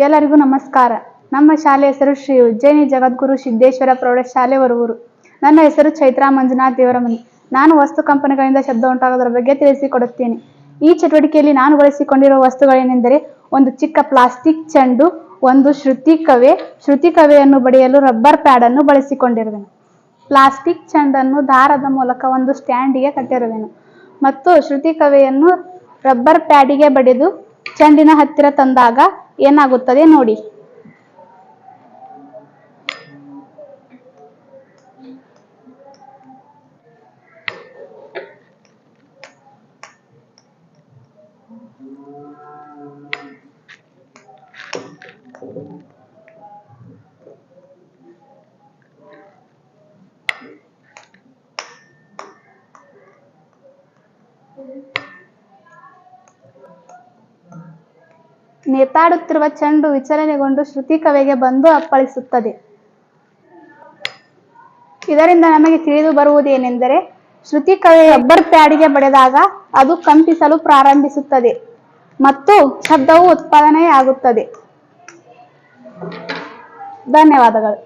ಎಲ್ಲರಿಗೂ ನಮಸ್ಕಾರ. ನಮ್ಮ ಶಾಲೆ ಹೆಸರು ಶ್ರೀ ಉಜ್ಜಯಿನಿ ಜಗದ್ಗುರು ಸಿದ್ದೇಶ್ವರ ಪ್ರೌಢಶಾಲೆ ವರೂರು. ನನ್ನ ಹೆಸರು ಚೈತ್ರಾ ಮಂಜುನಾಥ್ ದೇವರಮನಿ. ನಾನು ವಸ್ತು ಕಂಪನಿಗಳಿಂದ ಶಬ್ದ ಉಂಟಾಗೋದರ ಬಗ್ಗೆ ತಿಳಿಸಿಕೊಡುತ್ತೇನೆ. ಈ ಚಟುವಟಿಕೆಯಲ್ಲಿ ನಾನು ಬಳಸಿಕೊಂಡಿರುವ ವಸ್ತುಗಳೇನೆಂದರೆ, ಒಂದು ಚಿಕ್ಕ ಪ್ಲಾಸ್ಟಿಕ್ ಚೆಂಡು, ಒಂದು ಶ್ರುತಿಕವೆಯನ್ನು ಬಡಿಯಲು ರಬ್ಬರ್ ಪ್ಯಾಡ್ ಅನ್ನು ಬಳಸಿಕೊಂಡಿರುವೆನು. ಪ್ಲಾಸ್ಟಿಕ್ ಚೆಂಡನ್ನು ದಾರದ ಮೂಲಕ ಒಂದು ಸ್ಟ್ಯಾಂಡಿಗೆ ಕಟ್ಟಿರುವೆನು ಮತ್ತು ಶ್ರುತಿಕವೆಯನ್ನು ರಬ್ಬರ್ ಪ್ಯಾಡಿಗೆ ಬಡಿದು ಚೆಂಡಿನ ಹತ್ತಿರ ತಂದಾಗ ಏನಾಗುತ್ತದೆ ನೋಡಿ. ನೇತಾಡುತ್ತಿರುವ ಚೆಂಡು ವಿಚಲನೆಗೊಂಡು ಶ್ರುತಿಕವೆಗೆ ಬಂದು ಅಪ್ಪಳಿಸುತ್ತದೆ. ಇದರಿಂದ ನಮಗೆ ತಿಳಿದು ಬರುವುದೇನೆಂದರೆ, ಶ್ರುತಿಕವೆ ರಬ್ಬರ್ ಪ್ಯಾಡಿಗೆ ಬಡಿದಾಗ ಅದು ಕಂಪಿಸಲು ಪ್ರಾರಂಭಿಸುತ್ತದೆ ಮತ್ತು ಶಬ್ದವು ಉತ್ಪಾದನೆಯಾಗುತ್ತದೆ. ಧನ್ಯವಾದಗಳು.